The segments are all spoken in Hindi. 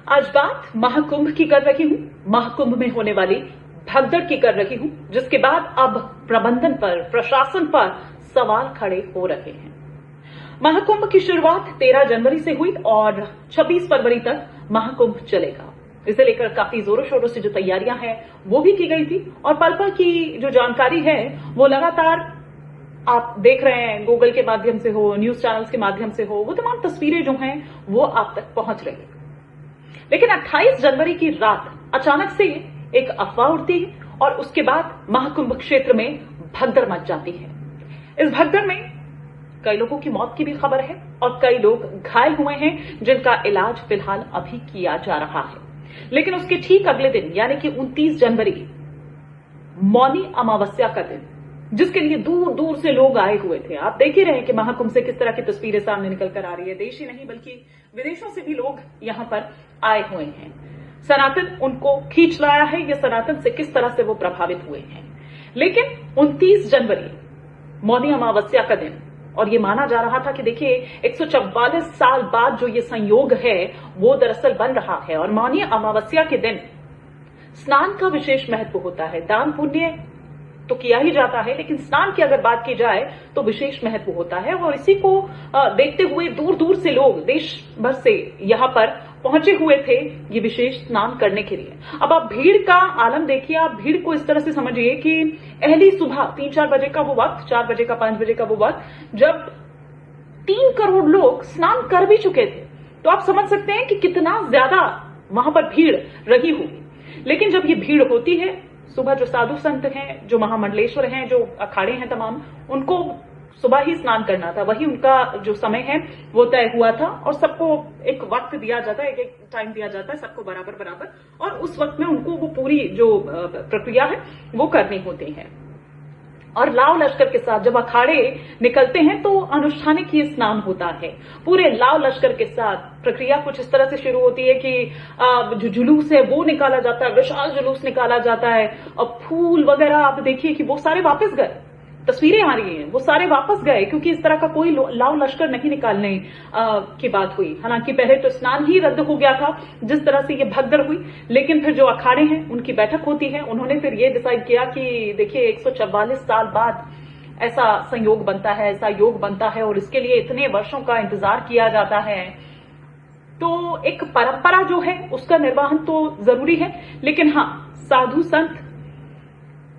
आज बात महाकुंभ की कर रही हूं, महाकुंभ में होने वाली भगदड़ की कर रही हूं, जिसके बाद अब प्रबंधन पर, प्रशासन पर सवाल खड़े हो रहे हैं। महाकुंभ की शुरुआत 13 जनवरी से हुई और 26 फरवरी तक महाकुंभ चलेगा। इसे लेकर काफी जोरों शोरों से जो तैयारियां हैं वो भी की गई थी और पल पल की जो जानकारी है वो लगातार आप देख रहे हैं, गूगल के माध्यम से हो, न्यूज चैनल्स के माध्यम से हो, वो तमाम तस्वीरें जो हैं वो आप तक पहुंच रही है। लेकिन 28 जनवरी की रात अचानक से एक अफवाह उड़ती है और उसके बाद महाकुंभ क्षेत्र में भगदड़ मच जाती है। इस भगदड़ में कई लोगों की मौत की भी खबर है और कई लोग घायल हुए हैं जिनका इलाज फिलहाल अभी किया जा रहा है। लेकिन उसके ठीक अगले दिन यानी कि 29 जनवरी मौनी अमावस्या का दिन, जिसके लिए दूर दूर से लोग आए हुए थे। आप देख ही रहे हैं कि महाकुंभ से किस तरह की तस्वीरें सामने निकल कर आ रही है। देश ही नहीं बल्कि विदेशों से भी लोग यहां पर आए हुए हैं। सनातन उनको खींच लाया है, ये सनातन से किस तरह से वो प्रभावित हुए हैं। लेकिन 29 जनवरी मौनी अमावस्या का दिन, और ये माना जा रहा था कि देखिए 144 साल बाद जो ये संयोग है वो दरअसल बन रहा है। और मौनी अमावस्या के दिन स्नान का विशेष महत्व होता है। दान पुण्य तो किया ही जाता है, लेकिन स्नान की अगर बात की जाए तो विशेष महत्व होता है। और इसी को देखते हुए दूर दूर से लोग देश भर से यहां पर पहुंचे हुए थे ये विशेष स्नान करने के लिए। अब आप भीड़ का आलम देखिए, आप भीड़ को इस तरह से समझिए कि अहली सुबह 3-4 बजे का वो वक्त, 4 बजे का, 5 बजे का वो वक्त, जब 3 करोड़ लोग स्नान कर भी चुके थे। तो आप समझ सकते हैं कि कितना ज्यादा वहां पर भीड़ रही होगी। लेकिन जब ये भीड़ होती है, सुबह जो साधु संत हैं, जो महामंडलेश्वर हैं, जो अखाड़े हैं तमाम, उनको सुबह ही स्नान करना था, वही उनका जो समय है वो तय हुआ था। और सबको एक वक्त दिया जाता है, एक टाइम दिया जाता है सबको बराबर बराबर, और उस वक्त में उनको वो पूरी जो प्रक्रिया है वो करनी होती है। और लाव लश्कर के साथ जब अखाड़े निकलते हैं तो अनुष्ठानिक ही स्नान होता है। पूरे लाव लश्कर के साथ प्रक्रिया कुछ इस तरह से शुरू होती है कि जो जुलूस है वो निकाला जाता है, विशाल जुलूस निकाला जाता है। और फूल वगैरह आप देखिए कि वो सारे वापस गए, तस्वीरें आ रही हैं, वो सारे वापस गए, क्योंकि इस तरह का कोई लाव लश्कर नहीं निकालने की बात हुई। हालांकि पहले तो स्नान ही रद्द हो गया था जिस तरह से ये भगदड़ हुई। लेकिन फिर जो अखाड़े हैं उनकी बैठक होती है, उन्होंने फिर ये डिसाइड किया कि देखिए 144 साल बाद ऐसा संयोग बनता है, ऐसा योग बनता है और इसके लिए इतने वर्षों का इंतजार किया जाता है। तो एक परंपरा जो है उसका निर्वहन तो जरूरी है, लेकिन हाँ, साधु संत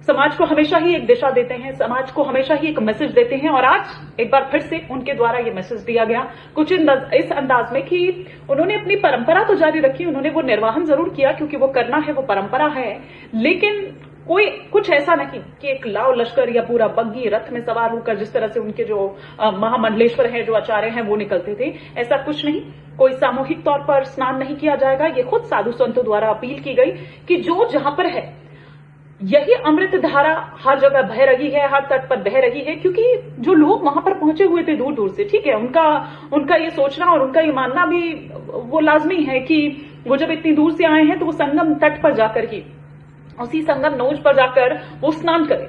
समाज को हमेशा ही एक दिशा देते हैं, समाज को हमेशा ही एक मैसेज देते हैं। और आज एक बार फिर से उनके द्वारा ये मैसेज दिया गया कुछ इस अंदाज में कि उन्होंने अपनी परंपरा तो जारी रखी, उन्होंने वो निर्वहन जरूर किया क्योंकि वो करना है, वो परंपरा है। लेकिन कोई कुछ ऐसा नहीं कि एक लाव लश्कर या पूरा बग्गी रथ में सवार होकर, जिस तरह से उनके जो महामंडलेश्वर हैं, जो आचार्य हैं, वो निकलते थे, ऐसा कुछ नहीं। कोई सामूहिक तौर पर स्नान नहीं किया जाएगा। ये खुद साधु संतों द्वारा अपील की गई कि जो जहां पर है यही अमृत धारा हर जगह बह रही है, हर तट पर बह रही है। क्योंकि जो लोग वहां पर पहुंचे हुए थे दूर दूर से, ठीक है, उनका ये सोचना और उनका ये मानना भी वो लाजमी है कि वो जब इतनी दूर से आए हैं तो वो संगम तट पर जाकर ही, उसी संगम नौज पर जाकर वो स्नान करें।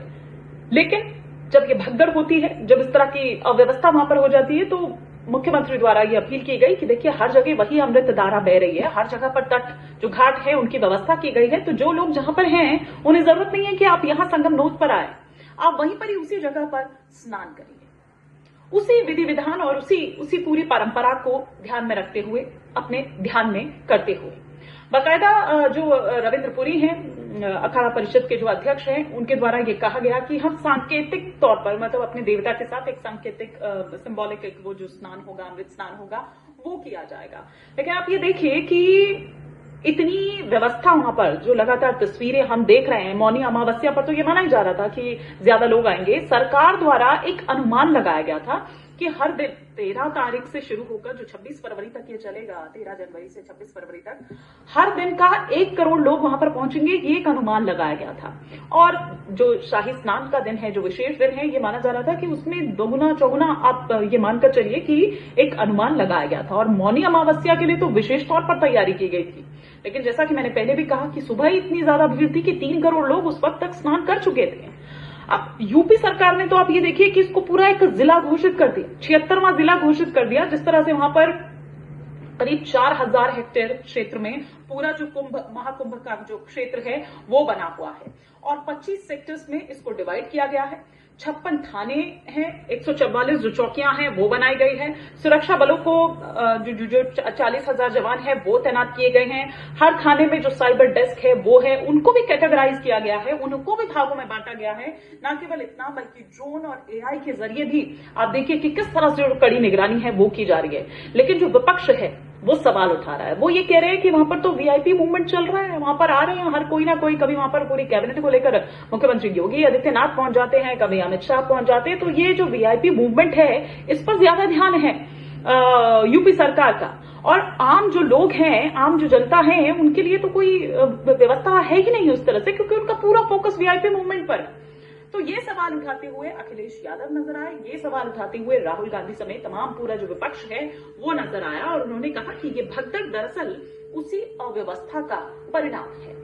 लेकिन जब ये भगदड़ होती है, जब इस तरह की अव्यवस्था वहां पर हो जाती है, तो मुख्यमंत्री द्वारा ये अपील की गई कि देखिए हर जगह वही अमृत धारा बह रही है, हर जगह पर तट जो घाट है उनकी व्यवस्था की गई है। तो जो लोग जहां पर हैं उन्हें जरूरत नहीं है कि आप यहां संगम नोद पर आए, आप वहीं पर ही उसी जगह पर स्नान करिए, उसी विधि विधान और उसी पूरी परंपरा को ध्यान में रखते हुए, अपने ध्यान में करते हुए। बाकायदा जो रविंद्रपुरी हैं, अखाड़ा परिषद के जो अध्यक्ष हैं, उनके द्वारा ये कहा गया कि हम सांकेतिक तौर पर, मतलब अपने देवता के साथ एक सांकेतिक सिंबॉलिक वो जो स्नान होगा, अमृत स्नान होगा, वो किया जाएगा। लेकिन आप ये देखिए कि इतनी व्यवस्था वहां पर, जो लगातार तस्वीरें हम देख रहे हैं, मौनी अमावस्या पर तो ये माना ही जा रहा था कि ज्यादा लोग आएंगे। सरकार द्वारा एक अनुमान लगाया गया था कि हर दिन 13 तारीख से शुरू होकर जो 26 फरवरी तक ये चलेगा, 13 जनवरी से 26 फरवरी तक, हर दिन का 1 करोड़ लोग वहां पर पहुंचेंगे, ये एक अनुमान लगाया गया था। और जो शाही स्नान का दिन है, जो विशेष दिन है, ये माना जा रहा था कि उसमें दोगुना चौगुना आप ये मानकर चलिए कि एक अनुमान लगाया गया था। और मौनी अमावस्या के लिए तो विशेष तौर पर तैयारी की गई थी। लेकिन जैसा कि मैंने पहले भी कहा कि सुबह ही इतनी ज्यादा भीड़ थी कि 3 करोड़ लोग उस वक्त तक स्नान कर चुके थे। अब यूपी सरकार ने तो आप ये देखिए कि इसको पूरा एक जिला घोषित कर दिया, 76वां जिला घोषित कर दिया। जिस तरह से वहां पर करीब 4000 हेक्टेयर क्षेत्र में पूरा जो महाकुंभ का जो क्षेत्र है वो बना हुआ है और 25 सेक्टर्स में इसको डिवाइड किया गया है। 56 थाने हैं, 144 जो चौकियां हैं वो बनाई गई है। सुरक्षा बलों को जो 40,000 जवान है वो तैनात किए गए हैं। हर थाने में जो साइबर डेस्क है वो है, उनको भी कैटेगराइज किया गया है, उनको भी भागों में बांटा गया है। न केवल इतना बल्कि ड्रोन और एआई के जरिए भी आप देखिए कि किस तरह से जो कड़ी निगरानी है वो की जा रही है। लेकिन जो विपक्ष है वो सवाल उठा रहा है। वो ये कह रहे हैं कि वहां पर तो वीआईपी मूवमेंट चल रहा है, वहां पर आ रहे हैं हर कोई ना कोई, कभी वहां पर पूरी कैबिनेट को लेकर मुख्यमंत्री योगी आदित्यनाथ पहुंच जाते हैं, कभी अमित शाह पहुंच जाते हैं। तो ये जो वीआईपी मूवमेंट है इस पर ज्यादा ध्यान है यूपी सरकार का। और आम जो लोग हैं, आम जो जनता है, उनके लिए तो कोई व्यवस्था है ही नहीं उस तरह से, क्योंकि उनका पूरा फोकस वीआईपी मूवमेंट पर। तो ये सवाल उठाते हुए अखिलेश यादव नजर आए, ये सवाल उठाते हुए राहुल गांधी समेत तमाम पूरा जो विपक्ष है वो नजर आया और उन्होंने कहा कि ये भगदड़ दरअसल उसी अव्यवस्था का परिणाम है।